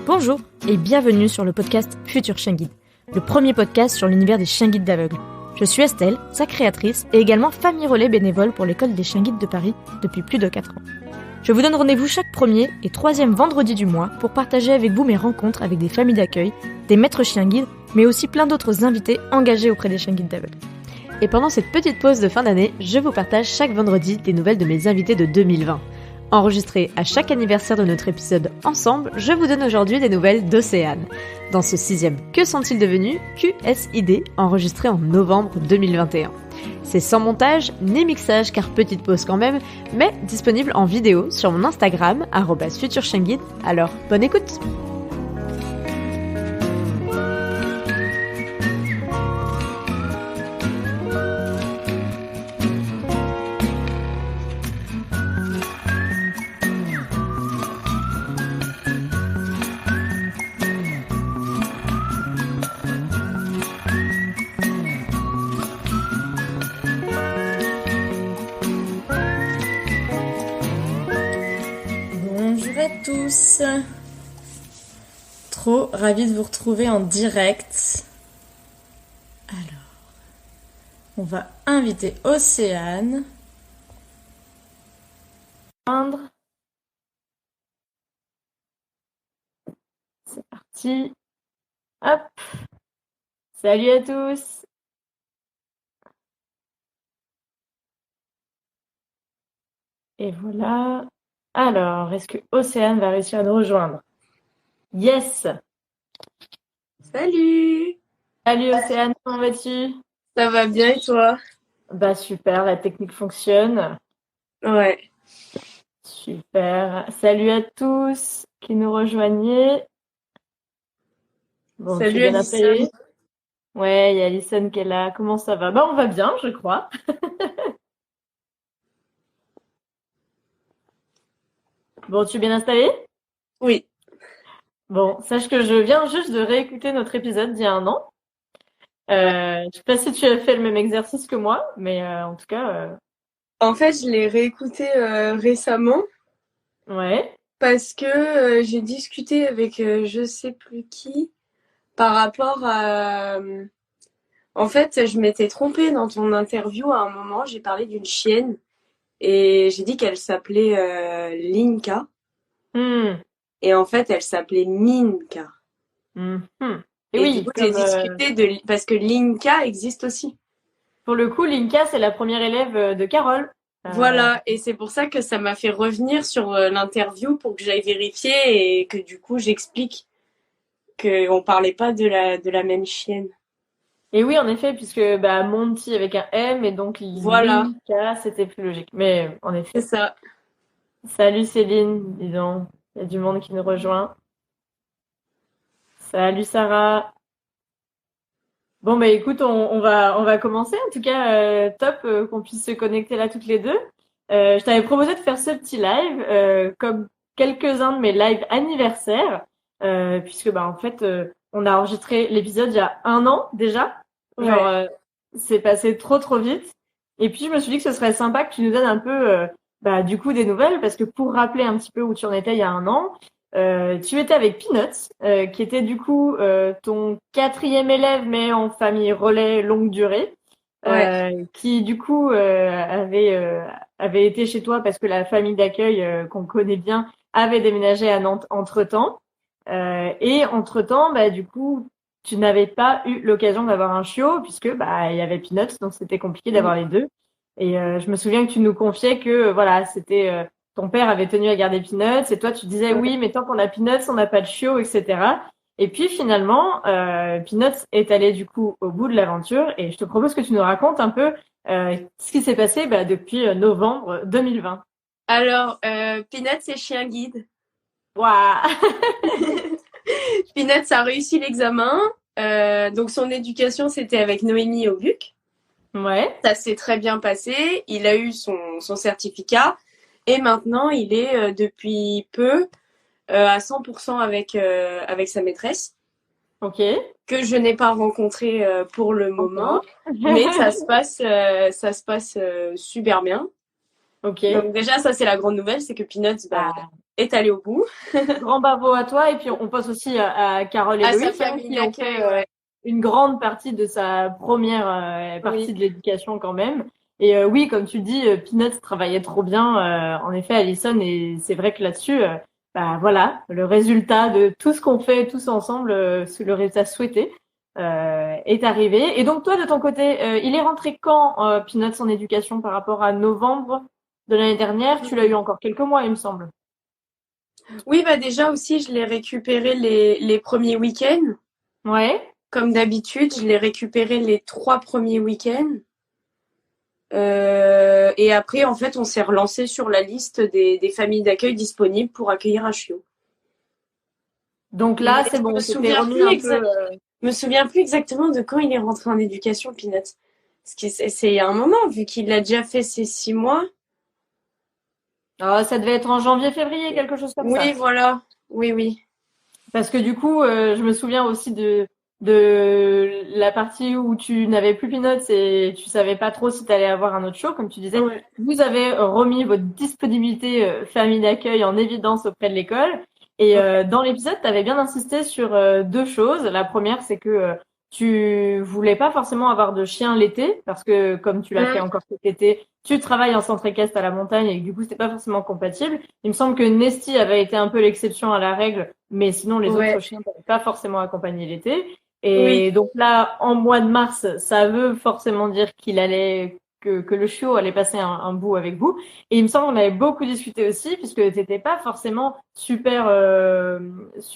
Bonjour et bienvenue sur le podcast Futur Chien Guide, le premier podcast sur l'univers des chiens guides d'aveugles. Je suis Estelle, sa créatrice et également famille relais bénévole pour l'école des chiens guides de Paris depuis plus de 4 ans. Je vous donne rendez-vous chaque premier et troisième vendredi du mois pour partager avec vous mes rencontres avec des familles d'accueil, des maîtres chiens guides, mais aussi plein d'autres invités engagés auprès des chiens guides d'aveugles. Et pendant cette petite pause de fin d'année, je vous partage chaque vendredi des nouvelles de mes invités de 2020. Enregistré à chaque anniversaire de notre épisode ensemble, je vous donne aujourd'hui des nouvelles d'Océane. Dans ce 6e Que sont-ils devenus QSID, enregistré en novembre 2021. C'est sans montage ni mixage car petite pause quand même, mais disponible en vidéo sur mon Instagram, @futurchienguide. Alors, bonne écoute! Bonjour à tous, trop ravie de vous retrouver en direct. Alors, on va inviter Océane. C'est parti. Hop. Salut à tous. Et voilà. Alors, est-ce que Océane va réussir à nous rejoindre? Yes! Salut! Salut Océane, comment vas-tu? Ça va bien et toi? Bah super, la technique fonctionne. Ouais. Super. Salut à tous qui nous rejoignez. Bon, tu es Salut bien Alison. installé? Ouais, il y a Alison qui est là. Comment ça va? Bah on va bien, je crois. Bon, tu es bien installé? Oui. Bon, sache que je viens juste de réécouter notre épisode d'il y a un an. Je sais pas si tu as fait le même exercice que moi, mais en tout cas, En fait, je l'ai réécouté récemment ouais. parce que j'ai discuté avec je sais plus qui par rapport à... En fait, je m'étais trompée dans ton interview à un moment. J'ai parlé d'une chienne et j'ai dit qu'elle s'appelait Linka. Hmm. Et en fait, elle s'appelait Minka. Mhm. Et oui, du coup, j'ai discuté parce que Linka existe aussi. pour le coup, Linka, c'est la première élève de Carole. Voilà, et c'est pour ça que ça m'a fait revenir sur l'interview pour que j'aille vérifier et que du coup j'explique qu'on parlait pas de la même chienne. Et oui, en effet, puisque bah, Monty avec un M et donc Voilà. Linka, c'était plus logique. Mais en effet. C'est ça. Salut Céline, dis donc, il y a du monde qui nous rejoint. Salut Sarah. Bon bah écoute, on va commencer. En tout cas, top qu'on puisse se connecter là toutes les deux. Je t'avais proposé de faire ce petit live comme quelques-uns de mes lives anniversaires, puisque bah en fait on a enregistré l'épisode il y a un an déjà. Genre c'est passé trop vite. Et puis je me suis dit que ce serait sympa que tu nous donnes un peu bah du coup des nouvelles, parce que pour rappeler un petit peu où tu en étais il y a un an. Tu étais avec Peanuts, qui était du coup ton 4e élève, mais en famille relais longue durée, qui du coup avait été chez toi parce que la famille d'accueil qu'on connaît bien avait déménagé à Nantes entre-temps. Et entre-temps, bah du coup, tu n'avais pas eu l'occasion d'avoir un chiot puisque bah il y avait Peanuts, donc c'était compliqué d'avoir les deux. Et je me souviens que tu nous confiais que voilà, c'était ton père avait tenu à garder Peanuts et toi tu disais oui, mais tant qu'on a Peanuts, on n'a pas de chiot, etc. Et puis finalement, Peanuts est allé du coup au bout de l'aventure et je te propose que tu nous racontes un peu ce qui s'est passé bah, depuis novembre 2020. Alors, Peanuts c'est chien guide. Waouh. Peanuts a réussi l'examen. Donc son éducation c'était avec Noémie au Buc. Ouais. Ça s'est très bien passé. Il a eu son certificat. Et maintenant, il est depuis peu à 100% avec sa maîtresse. Ok. Que je n'ai pas rencontré pour le moment. Mais ça se passe super bien. Ok. Donc déjà, ça c'est la grande nouvelle, c'est que Peanuts est allé au bout. Grand bravo à toi. Et puis, on passe aussi à Carole et À sa Loïc, famille qui ont d'accueil, fait ouais. une grande partie de sa première partie Oui. de l'éducation quand même. Et oui, comme tu dis, Peanuts travaillait trop bien. En effet, Alison, et c'est vrai que là-dessus, bah voilà, le résultat de tout ce qu'on fait tous ensemble, le résultat souhaité, est arrivé. Et donc toi, de ton côté, il est rentré quand Peanuts en éducation par rapport à novembre de l'année dernière? Tu l'as eu encore quelques mois, il me semble. Oui, bah déjà aussi, je l'ai récupéré les premiers week-ends. Ouais. Comme d'habitude, je l'ai récupéré les 3 premiers week-ends. Et après, en fait, on s'est relancé sur la liste des familles d'accueil disponibles pour accueillir un chiot. Donc là, Mais c'est je me bon, c'était souviens remis plus un peu. me souviens plus exactement de quand il est rentré en éducation, Peanuts. Parce que c'est il y a un moment, vu qu'il a déjà fait ses 6 mois. Ah, ça devait être en janvier-février, quelque chose comme Oui, ça. voilà. Oui, oui. Parce que du coup, je me souviens aussi de la partie où tu n'avais plus Peanuts et tu savais pas trop si tu allais avoir un autre show, comme tu disais. Ouais. Vous avez remis votre disponibilité famille d'accueil en évidence auprès de l'école. Et dans l'épisode, tu avais bien insisté sur deux choses. La première, c'est que tu voulais pas forcément avoir de chien l'été, parce que comme tu l'as fait Mm. encore cet été, tu travailles en centre équestre à la montagne et que, du coup, c'était pas forcément compatible. Il me semble que Nesty avait été un peu l'exception à la règle, mais sinon, les autres Ouais. chiens n'avaient pas forcément accompagné l'été. Oui. Et donc là, en mois de mars, ça veut forcément dire que le chiot allait passer un bout avec vous. Et il me semble qu'on avait beaucoup discuté aussi, puisque t'étais pas forcément super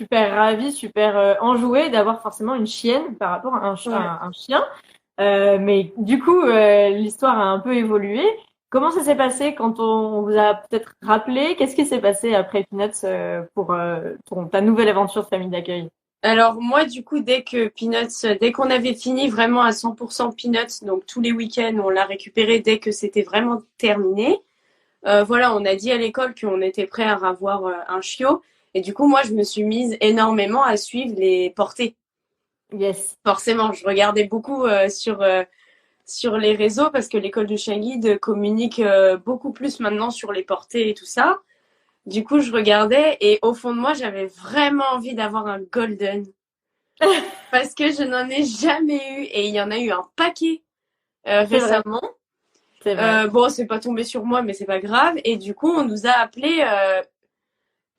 ravi, super enjoué d'avoir forcément une chienne par rapport à Ouais. un chien. Mais du coup, l'histoire a un peu évolué. Comment ça s'est passé quand on vous a peut-être rappelé? Qu'est-ce qui s'est passé après Peanuts pour ta nouvelle aventure de famille d'accueil? Alors moi, du coup, dès qu'on avait fini vraiment à 100% Peanuts, donc tous les week-ends, on l'a récupéré dès que c'était vraiment terminé. Voilà, on a dit à l'école qu'on était prêt à avoir un chiot. Et du coup, moi, je me suis mise énormément à suivre les portées. Yes. Forcément, je regardais beaucoup sur les réseaux parce que l'école de chien guide communique beaucoup plus maintenant sur les portées et tout ça. Du coup, je regardais et au fond de moi, j'avais vraiment envie d'avoir un golden parce que je n'en ai jamais eu et il y en a eu un paquet C'est vrai, récemment. c'est vrai. Bon, c'est pas tombé sur moi, mais c'est pas grave. Et du coup, on nous a appelé.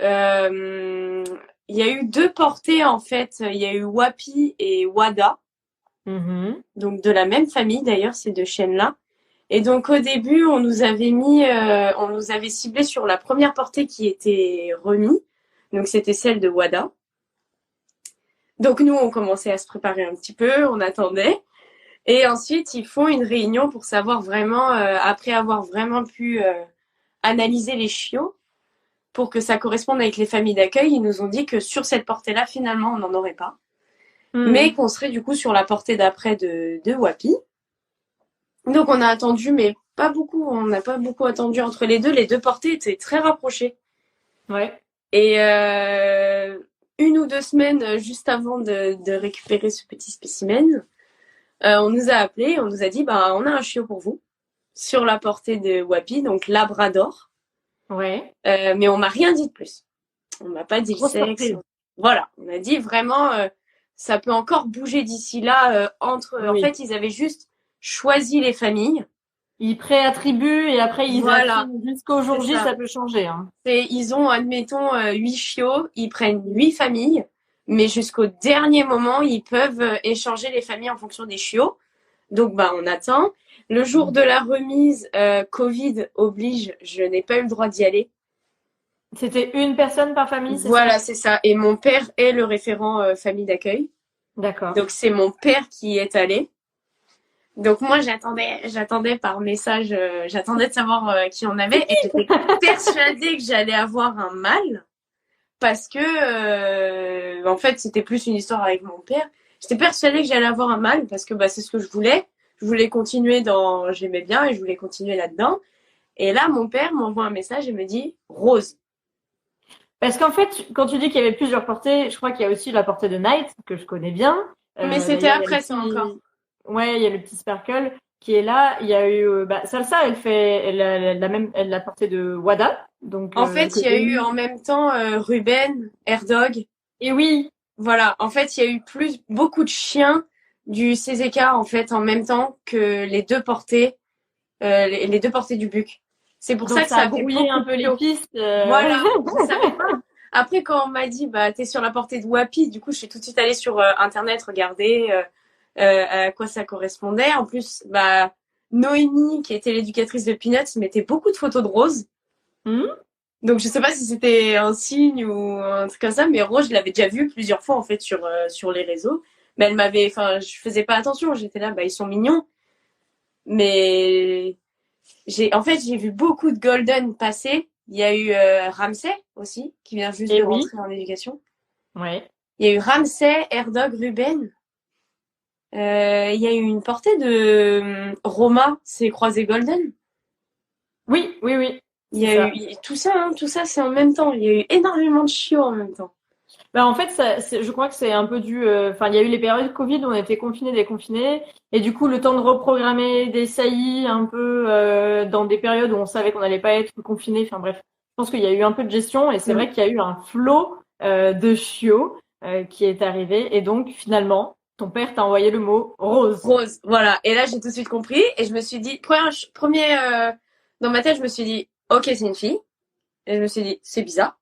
Il y a eu 2 portées en fait. Il y a eu Wapi et Wada, Mhm. donc de la même famille d'ailleurs, ces 2 chiennes-là. Et donc au début, on nous avait ciblé sur la première portée qui était remise. Donc c'était celle de Wada. Donc nous, on commençait à se préparer un petit peu, on attendait. Et ensuite, ils font une réunion pour savoir vraiment, après avoir vraiment pu analyser les chiots, pour que ça corresponde avec les familles d'accueil, ils nous ont dit que sur cette portée-là, finalement, on n'en aurait pas. Mais qu'on serait du coup sur la portée d'après de Wapi. Donc on a attendu, mais pas beaucoup. On n'a pas beaucoup attendu entre les deux. Les 2 portées étaient très rapprochées. Ouais. Et 1 ou 2 semaines juste avant de récupérer ce petit spécimen, on nous a appelé, on nous a dit, bah, on a un chiot pour vous sur la portée de Wapi, donc Labrador. Ouais. Mais on m'a rien dit de plus. On m'a pas dit le Grosse sexe. surprise. Voilà, on a dit vraiment, ça peut encore bouger d'ici là. En Oui. fait, ils avaient juste choisi les familles. Ils préattribuent et après ils Voilà, affirment jusqu'au jour c'est J, ça. ça peut changer, hein. Ils ont, admettons, 8 chiots, ils prennent 8 familles, mais jusqu'au dernier moment, ils peuvent échanger les familles en fonction des chiots. Donc, bah, on attend. Le jour de la remise, Covid oblige, je n'ai pas eu le droit d'y aller. C'était une personne par famille, c'est ça? Voilà, c'est ça. Et mon père est le référent famille d'accueil. D'accord. Donc, c'est mon père qui est allé. Donc, moi, j'attendais par message, j'attendais de savoir qui on avait. Et j'étais persuadée que j'allais avoir un mâle. Parce que, en fait, c'était plus une histoire avec mon père. J'étais persuadée que j'allais avoir un mâle parce que bah, c'est ce que je voulais. Je voulais continuer j'aimais bien et je voulais continuer là-dedans. Et là, mon père m'envoie un message et me dit Rose. Parce qu'en fait, quand tu dis qu'il y avait plusieurs portées, je crois qu'il y a aussi la portée de Night, que je connais bien. Mais c'était D'ailleurs, il y a après le ça petit... encore. Ouais, il y a le petit Sparkle. qui est là. Il y a eu Salsa, elle l'a portée de Wada. Donc En fait, il y a eu en même temps Ruben, Airdog. Et oui, Voilà, en fait, il y a eu beaucoup de chiens du CZK en fait en même temps que les deux portées du Buc. C'est pour donc ça que ça ça a a fait brouillé un beaucoup peu de les chaos. pistes. Voilà, je savais pas. Après, quand on m'a dit, bah, t'es sur la portée de Wapi, du coup, je suis tout de suite allée sur Internet regarder à quoi ça correspondait. En plus, bah, Noémie, qui était l'éducatrice de Peanuts, mettait beaucoup de photos de Rose. Donc, je sais pas si c'était un signe ou un truc comme ça, mais Rose, je l'avais déjà vue plusieurs fois, en fait, sur les réseaux. Mais enfin, je faisais pas attention. J'étais là, bah, ils sont mignons. Mais en fait, j'ai vu beaucoup de Golden passer. Il y a eu Ramsay aussi, qui vient juste Et de oui. rentrer en éducation. Ouais. Il y a eu Ramsay, Airdog, Ruben. Il y a eu une portée de Roma, c'est croisé Golden. Oui, oui, oui. Il y a eu tout ça, c'est en même temps. Il y a eu énormément de chiots en même temps. Bah en fait, je crois que c'est un peu dû. Enfin, il y a eu les périodes Covid où on était confinés, déconfinés, et du coup, le temps de reprogrammer des saillies un peu dans des périodes où on savait qu'on n'allait pas être confinés. Enfin bref, je pense qu'il y a eu un peu de gestion, et c'est vrai qu'il y a eu un flot de chiots qui est arrivé, et donc finalement, ton père t'a envoyé le mot rose. Rose, voilà. Et là, j'ai tout de suite compris, et je me suis dit, dans ma tête, je me suis dit, ok, c'est une fille. Et je me suis dit, c'est bizarre.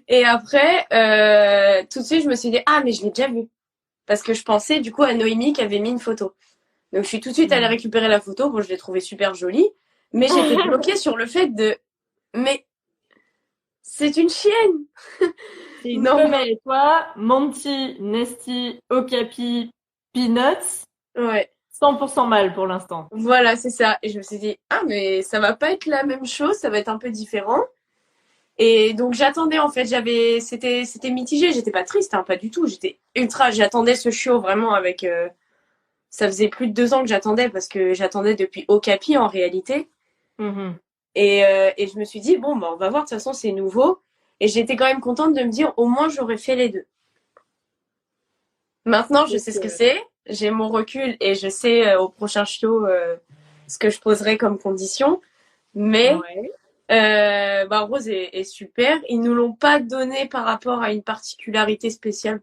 Et après, tout de suite, je me suis dit, ah, mais je l'ai déjà vu. Parce que je pensais, du coup, à Noémie qui avait mis une photo. Donc, je suis tout de suite allée récupérer la photo. Bon, je l'ai trouvée super jolie. Mais j'étais bloquée sur le fait mais c'est une chienne! C'est une Non. femelle, et toi, Monty, Nesty, Okapi, Peanuts, Ouais. 100% mâle pour l'instant. Voilà, c'est ça. Et je me suis dit, ah, mais ça va pas être la même chose, ça va être un peu différent. Et donc, j'attendais, en fait, c'était mitigé. J'étais pas triste, hein, pas du tout. J'attendais ce chiot vraiment avec, ça faisait plus de 2 ans que j'attendais parce que j'attendais depuis Okapi en réalité. Et je me suis dit, bon, bah, on va voir, de toute façon, c'est nouveau. Et j'étais quand même contente de me dire, au moins, j'aurais fait les deux. Maintenant, je sais ce que c'est. J'ai mon recul et je sais au prochain chiot ce que je poserai comme condition. Mais bah, Rose est super. Ils nous l'ont pas donné par rapport à une particularité spéciale.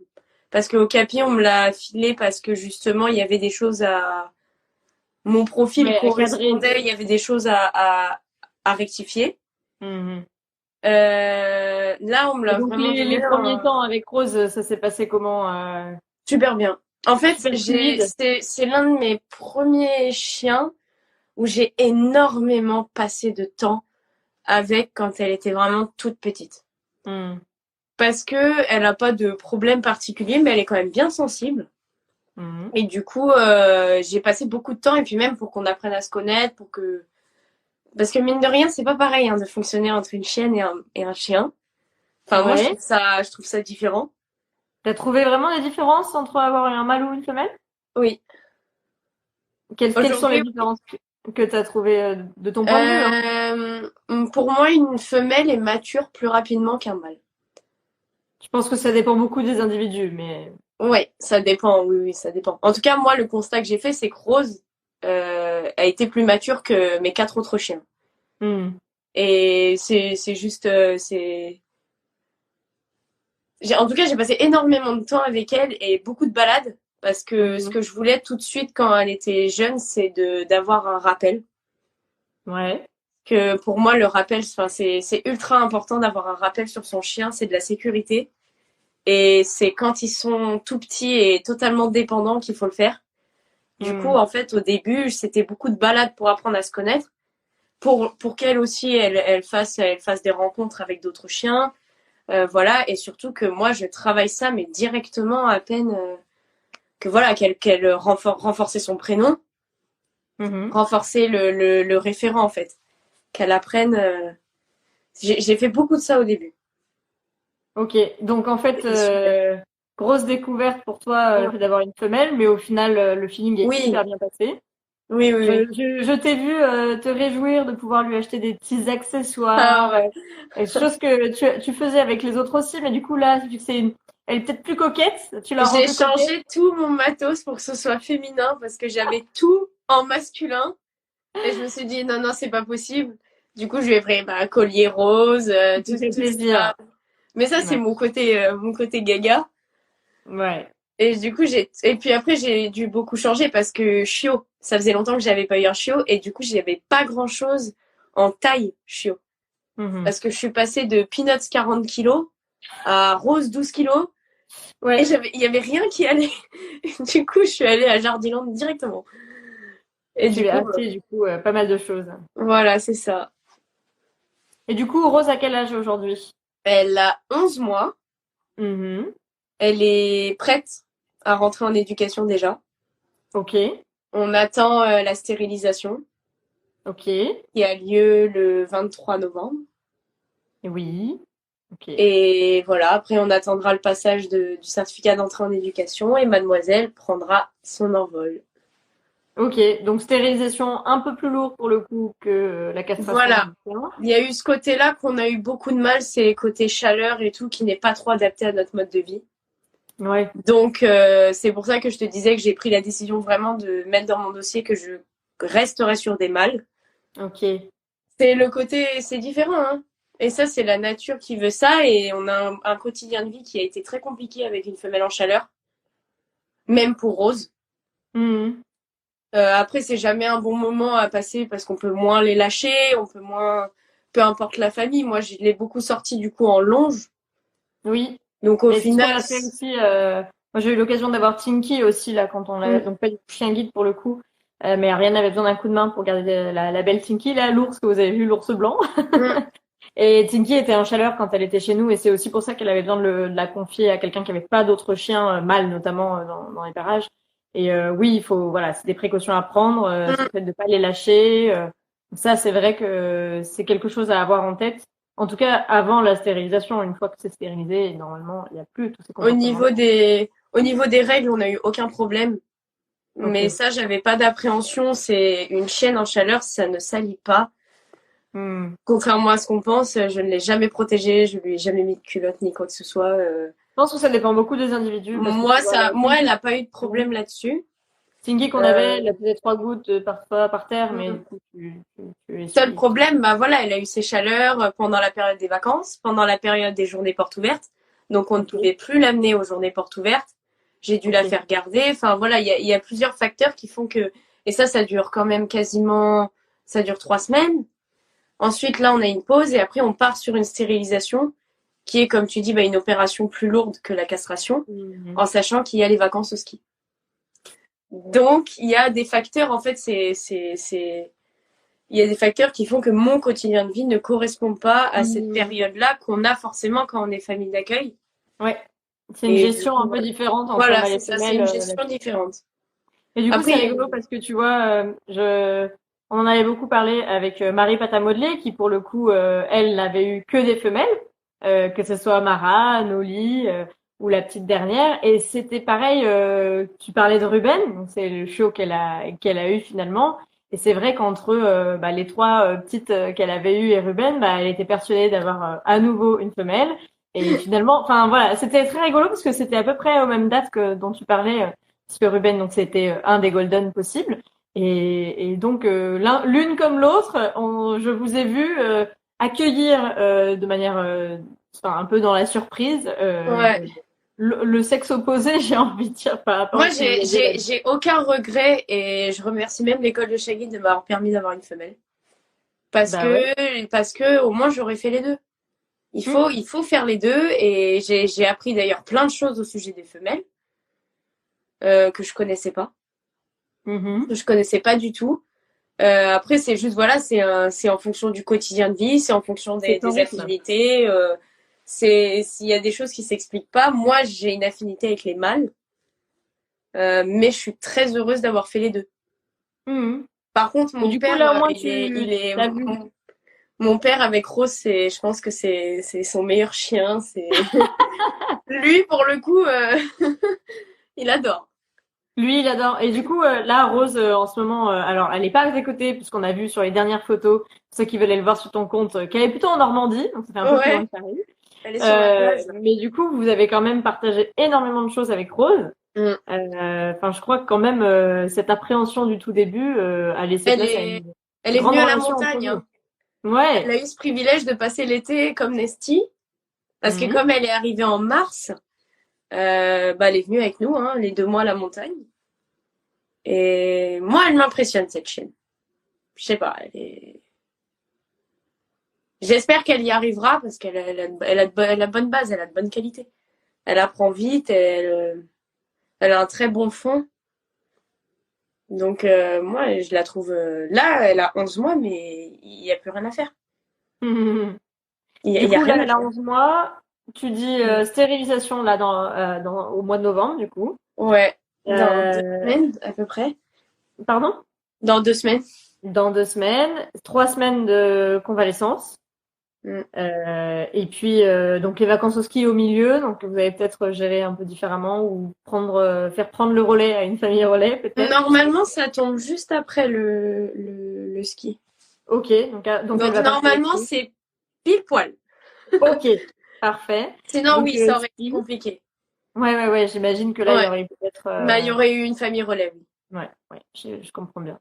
Parce qu'au Capi, on me l'a filé parce que justement, il y avait des choses à... Mon profil correspondait, il y avait des choses à rectifier. Là, on me l'a donc vraiment donné. Les premiers temps avec Rose, ça s'est passé comment Super bien. En fait, c'est l'un de mes premiers chiens où j'ai énormément passé de temps avec quand elle était vraiment toute petite. Parce que elle a pas de problème particulier, mais elle est quand même bien sensible. Et du coup, j'ai passé beaucoup de temps, et puis même pour qu'on apprenne à se connaître, parce que mine de rien, c'est pas pareil hein, de fonctionner entre une chienne et un chien. Enfin, moi, je trouve ça différent. T'as trouvé vraiment des différences entre avoir un mâle ou une femelle? Oui. Quelles sont les différences que t'as trouvées de ton point de vue Pour moi, une femelle est mature plus rapidement qu'un mâle. Je pense que ça dépend beaucoup des individus, mais... Ouais, ça dépend, oui, ça dépend. En tout cas, moi, le constat que j'ai fait, c'est que Rose a été plus mature que mes 4 autres chiens. Et c'est juste... En tout cas, j'ai passé énormément de temps avec elle et beaucoup de balades. Parce que ce que je voulais tout de suite quand elle était jeune, c'est d'avoir un rappel. Ouais. Que pour moi, le rappel, c'est ultra important d'avoir un rappel sur son chien, c'est de la sécurité. Et c'est quand ils sont tout petits et totalement dépendants qu'il faut le faire. Du coup, en fait, au début, c'était beaucoup de balades pour apprendre à se connaître. Pour qu'elle aussi, elle fasse des rencontres avec d'autres chiens. Voilà. Et surtout que moi, je travaille ça, mais directement à peine qu'elle renforcer son prénom. Renforcer le référent, en fait. Qu'elle apprenne. J'ai fait beaucoup de ça au début. Ok, donc en fait, grosse découverte pour toi le fait d'avoir une femelle, mais au final, le feeling est super bien passé. Oui. Je t'ai vu te réjouir de pouvoir lui acheter des petits accessoires, chose que tu faisais avec les autres aussi, mais du coup là, vu que elle est peut-être plus coquette, tu l'as J'ai changé tout mon matos pour que ce soit féminin parce que j'avais tout en masculin. Et je me suis dit, non, c'est pas possible. Du coup, je lui ai pris collier rose, tout plaisir. ça. Mais ça, c'est mon côté gaga. Ouais. Et du coup, et puis après, j'ai dû beaucoup changer parce que chiot, ça faisait longtemps que j'avais pas eu un chiot. Et du coup, j'avais pas grand-chose en taille chiot. Parce que je suis passée de Peanuts 40 kilos à Rose 12 kilos. Ouais. Et il y avait rien qui allait. Du coup, je suis allée à Jardiland directement. Et tu as acheté, du coup, pas mal de choses. Voilà, c'est ça. Et du coup, Rose, à quel âge aujourd'hui? Elle a 11 mois. Elle est prête à rentrer en éducation déjà. Ok. On attend la stérilisation. Ok. Qui a lieu le 23 novembre. Oui. Okay. Et voilà, après on attendra le passage du certificat d'entrée en éducation et mademoiselle prendra son envol. Ok, donc stérilisation un peu plus lourde pour le coup que la castration. Voilà, il y a eu ce côté-là qu'on a eu beaucoup de mal, c'est les côtés chaleur et tout qui n'est pas trop adapté à notre mode de vie. Ouais. Donc c'est pour ça que je te disais que j'ai pris la décision vraiment de mettre dans mon dossier que je resterai sur des mâles. Ok. C'est le côté, c'est différent, hein. Et ça, c'est la nature qui veut ça. Et on a un quotidien de vie qui a été très compliqué avec une femelle en chaleur. Même pour Rose. Après, c'est jamais un bon moment à passer parce qu'on peut moins les lâcher, on peut moins... Peu importe la famille. Moi, je l'ai beaucoup sorti du coup en longe. Oui. Donc au final... Aussi, moi, j'ai eu l'occasion d'avoir Tinky aussi, là, quand on l'a... Donc pas du chien guide pour le coup. Mais Ariane avait besoin d'un coup de main pour garder la belle Tinky, là, l'ours que vous avez vu, l'ours blanc. Et Tinky était en chaleur quand elle était chez nous, et c'est aussi pour ça qu'elle avait besoin de la confier à quelqu'un qui avait pas d'autres chiens mâles, notamment dans les parages. Et oui, il faut, voilà, c'est des précautions à prendre, c'est le fait de pas les lâcher. Ça, c'est vrai que c'est quelque chose à avoir en tête. En tout cas, avant la stérilisation, une fois que c'est stérilisé, normalement, il n'y a plus tous ces comportements. Au niveau des règles, on n'a eu aucun problème. Okay. Mais ça, j'avais pas d'appréhension. C'est une chienne en chaleur, ça ne salit pas. Contrairement à ce qu'on pense, je ne l'ai jamais protégée, je lui ai jamais mis de culotte ni quoi que ce soit. Je pense que ça dépend beaucoup des individus. Moi, elle n'a pas eu de problème là-dessus. Tingy qu'on avait, elle a peut-être 3 gouttes parfois par terre, mais du coup, tu seul problème, voilà, elle a eu ses chaleurs pendant la période des vacances, pendant la période des journées portes ouvertes. Donc, on ne pouvait plus l'amener aux journées portes ouvertes. J'ai dû la faire garder. Enfin, voilà, il y a plusieurs facteurs qui font que... Et ça dure quand même quasiment... Ça dure 3 semaines. Ensuite, là, on a une pause et après, on part sur une stérilisation qui est, comme tu dis, une opération plus lourde que la castration, en sachant qu'il y a les vacances au ski. Donc, il y a des facteurs, en fait, il y a des facteurs qui font que mon quotidien de vie ne correspond pas à cette période-là qu'on a forcément quand on est famille d'accueil. Ouais. C'est une gestion un peu différente. Voilà, c'est ça, c'est une gestion différente. Et du coup, c'est rigolo parce que tu vois, on en avait beaucoup parlé avec Marie Patamodelé, qui pour le coup, elle n'avait eu que des femelles, que ce soit Mara, Noli ou la petite dernière. Et c'était pareil, tu parlais de Ruben, donc c'est le chiot qu'elle a eu finalement. Et c'est vrai qu'entre les 3 petites qu'elle avait eues et Ruben, elle était persuadée d'avoir à nouveau une femelle. Et finalement, enfin voilà, c'était très rigolo parce que c'était à peu près aux mêmes dates que dont tu parlais, parce que Ruben, donc c'était un des golden possibles. Et donc l'une comme l'autre, je vous ai vu accueillir de manière un peu dans la surprise le sexe opposé, j'ai envie de dire par rapport. Moi, j'ai aucun regret et je remercie même l'école de Shaggy de m'avoir permis d'avoir une femelle parce que au moins j'aurais fait les deux. Il faut faire les deux et j'ai appris d'ailleurs plein de choses au sujet des femelles que je connaissais pas. Que je connaissais pas du tout. Après, c'est juste, voilà, c'est en fonction du quotidien de vie, c'est en fonction des affinités. S'il y a des choses qui s'expliquent pas. Moi, j'ai une affinité avec les mâles, mais je suis très heureuse d'avoir fait les deux. Par contre, mon père, mon père avec Rose, je pense que c'est son meilleur chien. C'est lui, pour le coup, il adore. Lui, il adore. Et du coup, là, Rose, en ce moment, alors, elle n'est pas à tes côtés, puisqu'on a vu sur les dernières photos, ceux qui veulent aller le voir sur ton compte, qu'elle est plutôt en Normandie, donc ça fait un peu plus loin que Paris. Elle est sur la plage. Mais du coup, vous avez quand même partagé énormément de choses avec Rose. Enfin, je crois que quand même, cette appréhension du tout début a laissé place à une Elle est grande venue à la relation entre montagne, hein. vous. Ouais. Elle a eu ce privilège de passer l'été comme Nesty, parce que comme elle est arrivée en mars, elle est venue avec nous, hein, les 2 mois à la montagne. Et moi, elle m'impressionne, cette chienne. Je sais pas, j'espère qu'elle y arrivera parce qu'elle a de bonnes bases, elle a de bonnes qualités. Elle apprend vite, elle a un très bon fond. Donc, moi, je la trouve... là, elle a 11 mois, mais il n'y a plus rien à faire. Du Il y a coup, rien là, à elle a faire. 11 mois. Tu dis stérilisation là au mois de novembre, du coup. Ouais, dans 2 Euh, semaines à peu près. Pardon? Dans 2 semaines. Dans 2 semaines. 3 semaines de convalescence. Mm. Et puis, donc les vacances au ski au milieu. Donc, vous allez peut-être gérer un peu différemment ou faire prendre le relais à une famille relais, peut-être. Normalement, ça tombe juste après le ski. Ok. Donc elle Donc, va partir au normalement, ski. c'est pile poil. Ok. Parfait. Sinon, Donc, oui, ça aurait été ski. compliqué. Ouais. J'imagine que là, il y Ouais. aurait peut-être. Il y aurait eu une famille relève. Ouais. Je comprends bien.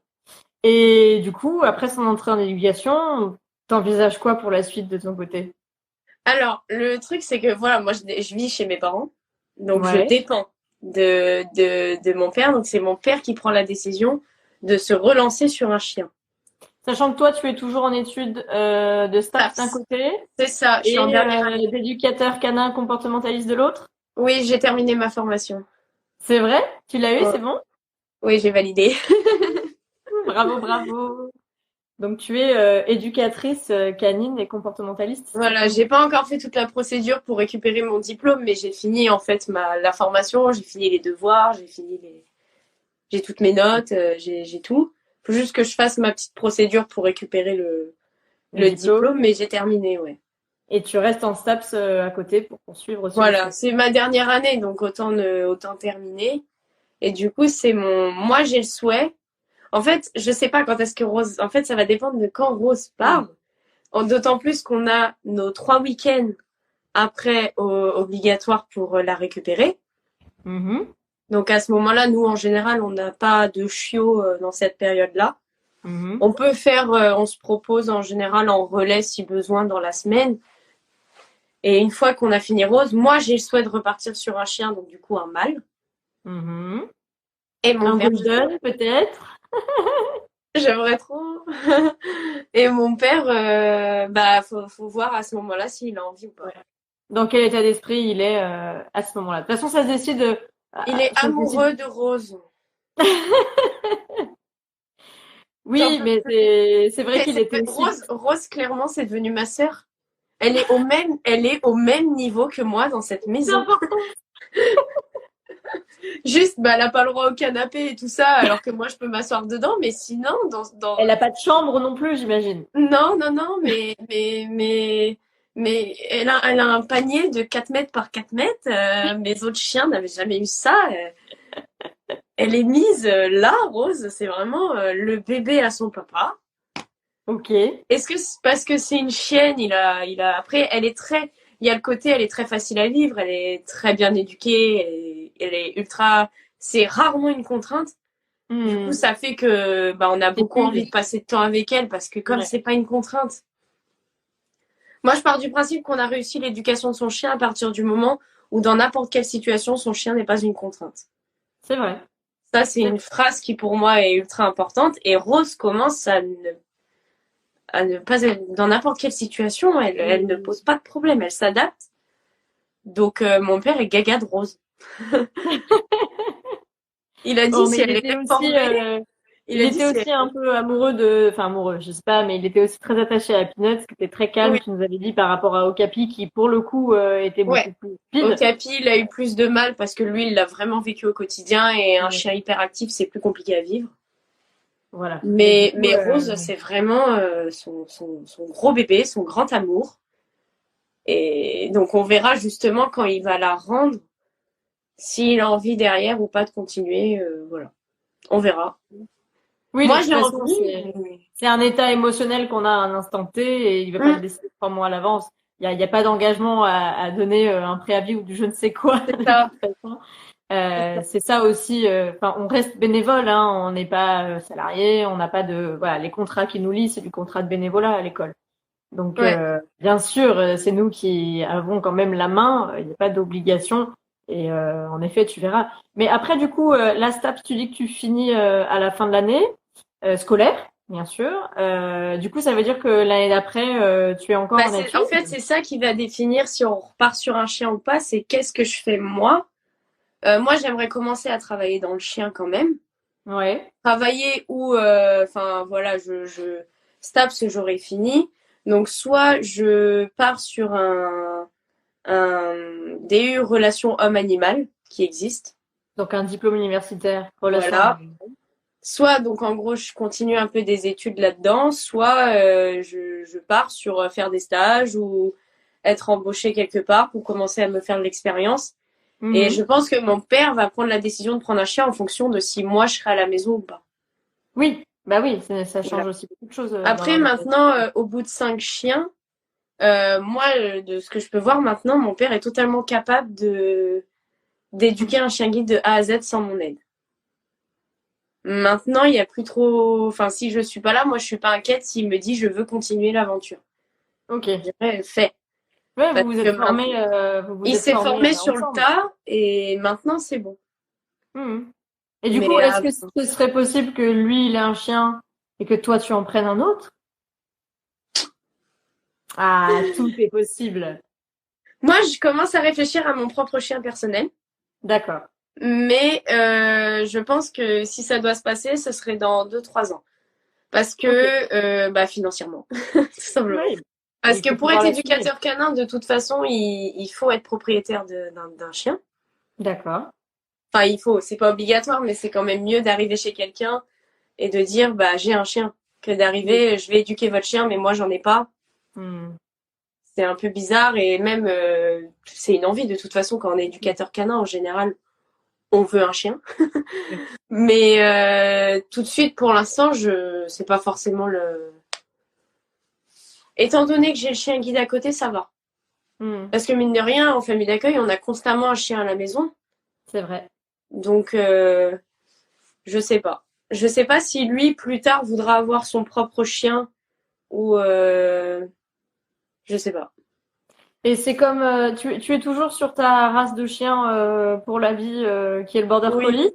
Et du coup, après son entrée en éducation, t'envisages quoi pour la suite de ton côté? Alors, le truc, c'est que voilà, moi, je vis chez mes parents. Donc, je Ouais. dépends de mon père. Donc, c'est mon père qui prend la décision de se relancer sur un chien. Sachant que toi, tu es toujours en études de STAPS d'un côté C'est ça, je suis et en dernière année. d'éducateur canin comportementaliste de l'autre. Oui, j'ai terminé ma formation. C'est vrai? Tu l'as eu, Ouais. c'est bon? Oui, j'ai validé. Bravo. Donc tu es éducatrice canine et comportementaliste. Voilà, j'ai pas encore fait toute la procédure pour récupérer mon diplôme, mais j'ai fini en fait la formation, j'ai fini les devoirs, j'ai toutes mes notes, j'ai tout. Faut juste que je fasse ma petite procédure pour récupérer le diplôme, mais j'ai terminé, ouais. Et tu restes en STAPS à côté pour poursuivre aussi. Voilà, c'est ma dernière année, donc autant terminer. Et du coup, moi j'ai le souhait. En fait, je sais pas quand est-ce que Rose, en fait, ça va dépendre de quand Rose part. D'autant plus qu'on a nos 3 week-ends après obligatoire pour la récupérer. Mm-hmm. Donc à ce moment-là, nous en général, on n'a pas de chiot dans cette période-là. Mm-hmm. On peut on se propose en général en relais si besoin dans la semaine. Et une fois qu'on a fini Rose, moi j'ai le souhait de repartir sur un chien, donc du coup un mâle. Mm-hmm. Et mon Un père, golden peut-être. j'aimerais trop. Et mon père, faut voir à ce moment-là s'il a envie ou pas. Ouais. Dans quel état d'esprit il est à ce moment-là? De toute façon, ça se décide. Il est amoureux de Rose. Oui, mais c'est vrai qu'il était aussi. Rose, clairement, c'est devenu ma sœur. Elle est au même niveau que moi dans cette C'est maison. important. Juste, elle a pas le droit au canapé et tout ça, alors que moi, je peux m'asseoir dedans. Mais sinon, Elle a pas de chambre non plus, j'imagine. Non, mais elle a un panier de 4 mètres par 4 mètres. Mes autres chiens n'avaient jamais eu ça. Elle est mise là, Rose. C'est vraiment le bébé à son papa. Ok. Est-ce que c'est parce que c'est une chienne, après, il y a le côté, elle est très facile à vivre, elle est très bien éduquée, elle est ultra, c'est rarement une contrainte. Du coup, ça fait que, on a beaucoup envie de passer de temps avec elle parce que comme c'est pas une contrainte. Moi, je pars du principe qu'on a réussi l'éducation de son chien à partir du moment où dans n'importe quelle situation, son chien n'est pas une contrainte. C'est vrai. Ça, c'est une phrase qui pour moi est ultra importante et Rose commence à ne pas dans n'importe quelle situation, elle ne pose pas de problème, elle s'adapte. Donc mon père est gaga de Rose. Il a dit si elle était formée, il était aussi un peu amoureux, je sais pas, mais il était aussi très attaché à Peanuts, qui était très calme, oui. tu nous avais dit par rapport à Okapi, qui pour le coup était beaucoup plus speed. Okapi, il a eu plus de mal parce que lui, il l'a vraiment vécu au quotidien et un chien hyperactif, c'est plus compliqué à vivre. Voilà. Mais Rose, c'est vraiment son gros bébé, son grand amour. Et donc on verra justement quand il va la rendre, s'il a envie derrière ou pas de continuer. Voilà, on verra. Oui, moi j'ai envie. C'est un état émotionnel qu'on a à un instant T et il va pas le décider 3 mois à l'avance. Il y a pas d'engagement à donner un préavis ou du je ne sais quoi. C'est ça. C'est ça aussi. Enfin, on reste bénévole, hein, on n'est pas salarié, on n'a pas de voilà les contrats qui nous lient, c'est du contrat de bénévolat à l'école. Donc, Ouais. bien sûr, c'est nous qui avons quand même la main. Il n'y a pas d'obligation. Et en effet, tu verras. Mais après, du coup, la STAPS, tu dis que tu finis à la fin de l'année scolaire, bien sûr. Du coup, ça veut dire que l'année d'après, tu es encore en études. En fait, c'est ça qui va définir si on repart sur un chien ou pas. C'est qu'est-ce que je fais moi. Moi, j'aimerais commencer à travailler dans le chien quand même. Ouais. Travailler ou, enfin voilà, STAPS, j'aurais fini. Donc, soit je pars sur un DU relation homme-animal qui existe. Donc, un diplôme universitaire, relation. Voilà. Soit, donc en gros, je continue un peu des études là-dedans, soit je pars sur faire des stages ou être embauchée quelque part pour commencer à me faire de l'expérience. Mhm. Et je pense que mon père va prendre la décision de prendre un chien en fonction de si moi je serai à la maison ou pas. Oui, bah oui, ça change Voilà. aussi beaucoup de choses. Après, maintenant, au bout de 5 chiens, moi, de ce que je peux voir maintenant, mon père est totalement capable d'éduquer un chien guide de A à Z sans mon aide. Maintenant, il y a plus trop. Enfin, si je suis pas là, moi, je suis pas inquiète s'il me dit je veux continuer l'aventure. Ok. Je dirais fait. Ouais, Parce vous vous que êtes formés. il s'est formé sur le ensemble. tas et maintenant c'est bon. Mhm. Et du Mais coup, est-ce que ce serait possible que lui, il ait un chien et que toi, tu en prennes un autre? Ah, tout est possible. moi, je commence à réfléchir à mon propre chien personnel. D'accord. Mais je pense que si ça doit se passer, ce serait dans 2-3 ans. Parce que, financièrement, tout simplement. Oui. Parce Il que faut pour pouvoir être l'assumer. éducateur canin, de toute façon, il faut être propriétaire d'un chien. D'accord. Enfin, il faut, c'est pas obligatoire, mais c'est quand même mieux d'arriver chez quelqu'un et de dire, bah, j'ai un chien, que d'arriver, je vais éduquer votre chien, mais moi, j'en ai pas. Hmm. C'est un peu bizarre et même, c'est une envie de toute façon quand on est éducateur canin, en général, on veut un chien. Mais tout de suite, pour l'instant, c'est pas forcément le. Étant donné que j'ai le chien guide à côté, ça va. Hmm. Parce que mine de rien, en famille d'accueil, on a constamment un chien à la maison. C'est vrai. Donc, je sais pas. Je sais pas si lui, plus tard, voudra avoir son propre chien ou je sais pas. Et c'est comme tu es toujours sur ta race de chien pour la vie qui est le Border Oui, Collie?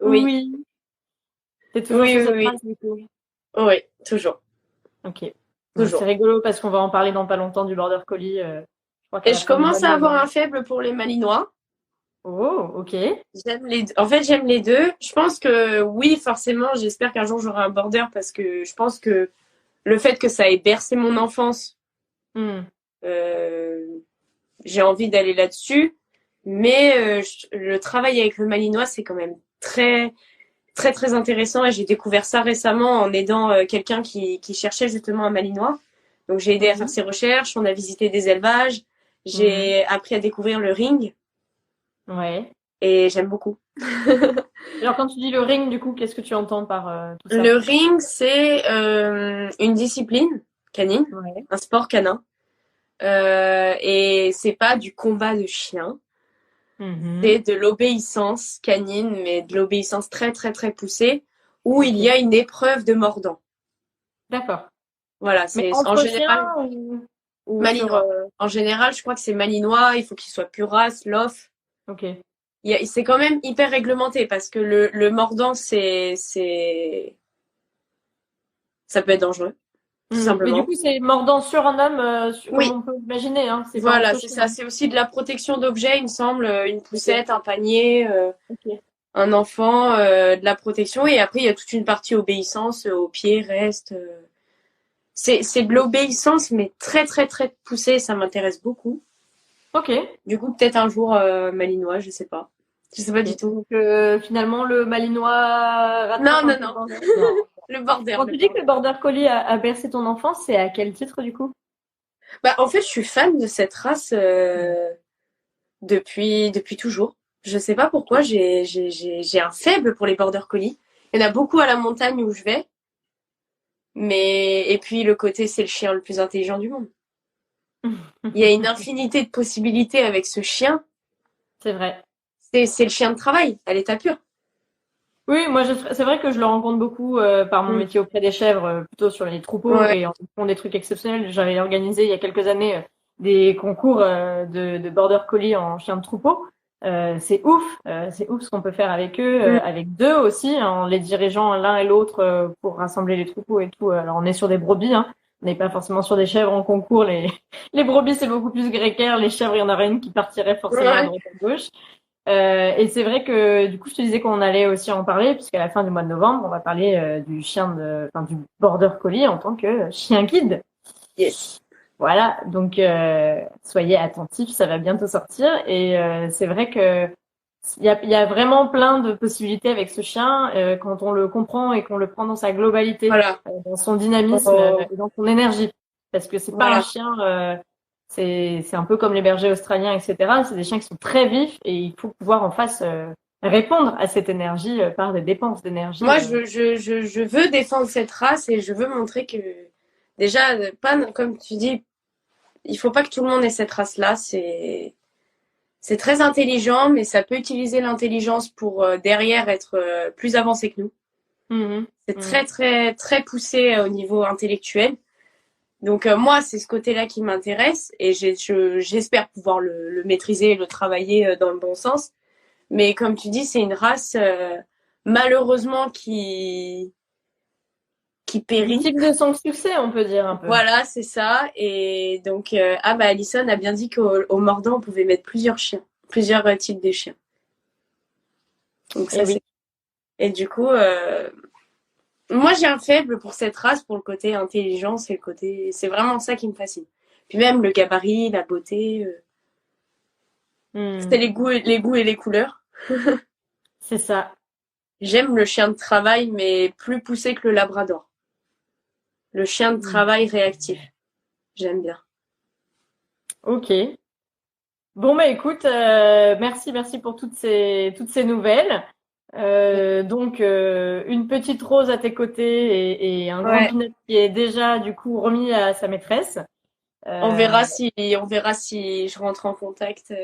oui, Oui. T'es toujours oui, sur oui, cette oui. race du coup. Oui, toujours, Ok. Bon, c'est toujours. rigolo parce qu'on va en parler dans pas longtemps du Border Collie. Je crois qu'à Et la je fin de commence à l'année. avoir un faible pour les malinois. Oh, ok. En fait, j'aime les deux. Je pense que oui, forcément, j'espère qu'un jour j'aurai un border parce que je pense que le fait que ça ait bercé mon enfance, Hmm. euh, j'ai envie d'aller là-dessus. Mais le travail avec le malinois, c'est quand même très, très, très intéressant. Et j'ai découvert ça récemment en aidant quelqu'un qui cherchait justement un malinois. Donc j'ai aidé à faire ses recherches, on a visité des élevages, j'ai appris à découvrir le ring Ouais. et j'aime beaucoup. Alors, quand tu dis le ring, du coup, qu'est-ce que tu entends par tout ça? Le ring, c'est une discipline canine, Ouais. un sport canin. Et c'est pas du combat de chien, Mhm. c'est de l'obéissance canine, mais de l'obéissance très très très poussée, où il Ok. y a une épreuve de mordant. D'accord. Voilà, Mais c'est en entre général chiens ou sur... malinois. En général, je crois que c'est malinois, il faut qu'il soit pure race, lof. Ok. C'est quand même hyper réglementé parce que le mordant, ça peut être dangereux, tout Mais du simplement. coup, c'est mordant sur un homme, comme Oui, on peut imaginer, hein. C'est pas voilà, entre c'est chiens. ça. C'est aussi de la protection d'objets, il me semble, une Ok. poussette, un panier, Ok. un enfant, de la protection. Et après, il y a toute une partie obéissance, au pied, reste. C'est de l'obéissance, mais très, très, très poussée. Ça m'intéresse beaucoup. Ok. Du coup, peut-être un jour, malinois, je sais pas. Je sais pas du Ok. tout. Donc, finalement, le Malinois rattrape Non, un non, peu le non. border. Non. Le border, Quand le tu dis que border. le Border Collie a bercé ton enfance, c'est à quel titre, du coup? Bah, en fait, je suis fan de cette race depuis toujours. Je sais pas pourquoi, j'ai un faible pour les border collies. Il y en a beaucoup à la montagne où je vais. Et puis le côté, c'est le chien le plus intelligent du monde. Il y a une infinité de possibilités avec ce chien. C'est vrai. c'est le chien de travail à l'état pur. Oui, moi, c'est vrai que je le rencontre beaucoup par mon métier auprès des chèvres, plutôt sur les troupeaux et en font des trucs exceptionnels. J'avais organisé il y a quelques années des concours de border collie en chien de troupeau. C'est ouf ce qu'on peut faire avec eux, avec deux aussi, hein, en les dirigeant l'un et l'autre pour rassembler les troupeaux et tout. Alors on est sur des brebis, hein. On n'est pas forcément sur des chèvres en concours. Les brebis c'est beaucoup plus grégaire. Les chèvres, il y en aurait une qui partirait forcément à droite à gauche. Et c'est vrai que du coup je te disais qu'on allait aussi en parler puisqu'à la fin du mois de novembre on va parler du du border collie en tant que chien guide. Yes. Voilà, donc soyez attentifs, ça va bientôt sortir et c'est vrai que il y a vraiment plein de possibilités avec ce chien quand on le comprend et qu'on le prend dans sa globalité, dans son dynamisme et dans son énergie, parce que c'est pas un chien, c'est un peu comme les bergers australiens, etc. C'est des chiens qui sont très vifs et il faut pouvoir en face répondre à cette énergie par des dépenses d'énergie. Moi, je veux défendre cette race et je veux montrer que déjà, pas comme tu dis. Il faut pas que tout le monde ait cette race-là. C'est très intelligent, mais ça peut utiliser l'intelligence pour derrière être plus avancé que nous. C'est très, très, très poussé au niveau intellectuel. Donc moi, c'est ce côté-là qui m'intéresse et j'espère pouvoir le maîtriser et le travailler dans le bon sens. Mais comme tu dis, c'est une race malheureusement qui périt. Type de son succès, on peut dire un peu. Voilà, c'est ça. Et donc, Alison a bien dit qu'au mordant, on pouvait mettre plusieurs types de chiens. Donc ça, et du coup, moi, j'ai un faible pour cette race, pour le côté intelligence et le côté, c'est vraiment ça qui me fascine. Puis même le gabarit, la beauté, c'est les goûts et les couleurs. C'est ça. J'aime le chien de travail, mais plus poussé que le labrador. Le chien de travail réactif. J'aime bien. Ok. Bon, bah écoute, merci pour toutes ces nouvelles. Donc, une petite Rose à tes côtés et un grand Pinot qui est déjà, du coup, remis à sa maîtresse. On verra si je rentre en contact.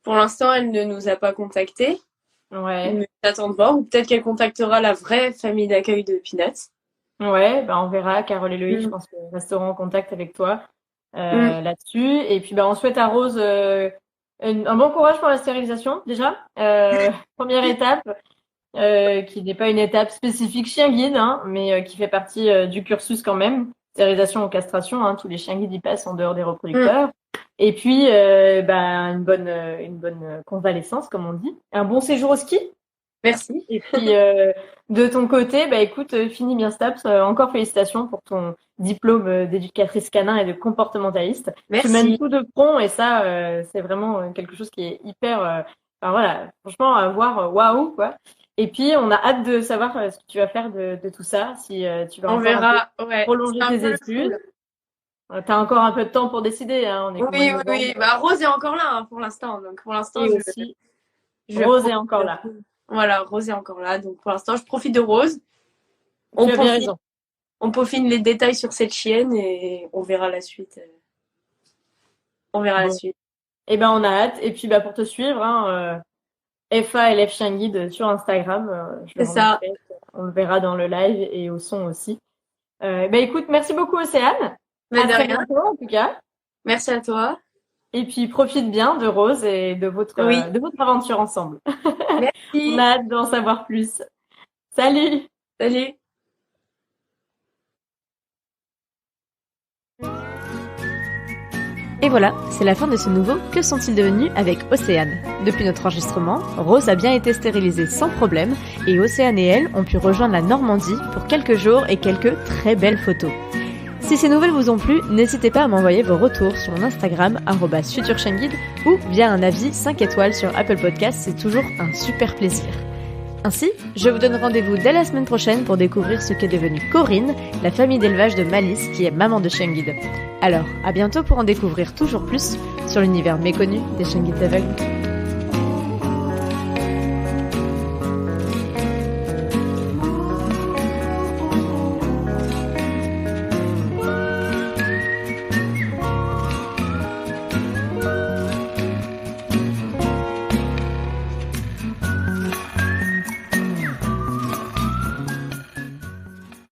Pour l'instant, elle ne nous a pas contactés. Ouais. Mais j'attends de voir. Ou peut-être qu'elle contactera la vraie famille d'accueil de Peanuts. Ouais, bah on verra. Carole et Loïc, je pense qu'ils resteront en contact avec toi là-dessus. Et puis, bah, on souhaite à Rose un bon courage pour la stérilisation, déjà. Première étape, qui n'est pas une étape spécifique chien guide, hein, mais qui fait partie du cursus quand même. Stérilisation ou castration, hein, tous les chiens guides y passent en dehors des reproducteurs. Et puis, une bonne convalescence, comme on dit. Un bon séjour au ski. Merci. Et puis, de ton côté, bah écoute, finis bien STAPS. Encore félicitations pour ton diplôme d'éducatrice canin et de comportementaliste. Merci. Tu mènes tout de front et ça, c'est vraiment quelque chose qui est hyper... enfin voilà, franchement, à voir, waouh, quoi. Et puis, on a hâte de savoir ce que tu vas faire de tout ça, si tu vas prolonger tes études. Cool. T'as encore un peu de temps pour décider. Hein, oui. Bah, Rose est encore là hein, pour l'instant. Donc, pour l'instant, Rose est encore là. Voilà, Rose est encore là. Donc, pour l'instant, je profite de Rose. Tu as bien raison. On peaufine les détails sur cette chienne et on verra la suite. La suite. Eh ben, on a hâte. Et puis, bah, pour te suivre, hein, FA LF Chien Guide sur Instagram. C'est ça. On le verra dans le live et au son aussi. Écoute, merci beaucoup, Océane. À très bientôt, en tout cas. Merci à toi. Et puis, profite bien de Rose et de votre aventure ensemble. Merci. On a hâte d'en savoir plus. Salut. Salut. Et voilà, c'est la fin de ce nouveau Que sont-ils devenus avec Océane. Depuis notre enregistrement, Rose a bien été stérilisée sans problème et Océane et elle ont pu rejoindre la Normandie pour quelques jours et quelques très belles photos. Si ces nouvelles vous ont plu, n'hésitez pas à m'envoyer vos retours sur mon Instagram @futurchienguide ou via un avis 5 étoiles sur Apple Podcasts, c'est toujours un super plaisir. Ainsi, je vous donne rendez-vous dès la semaine prochaine pour découvrir ce qu'est devenue Corinne, la famille d'élevage de Malice qui est maman de chien guide. Alors, à bientôt pour en découvrir toujours plus sur l'univers méconnu des chiens guides aveugles.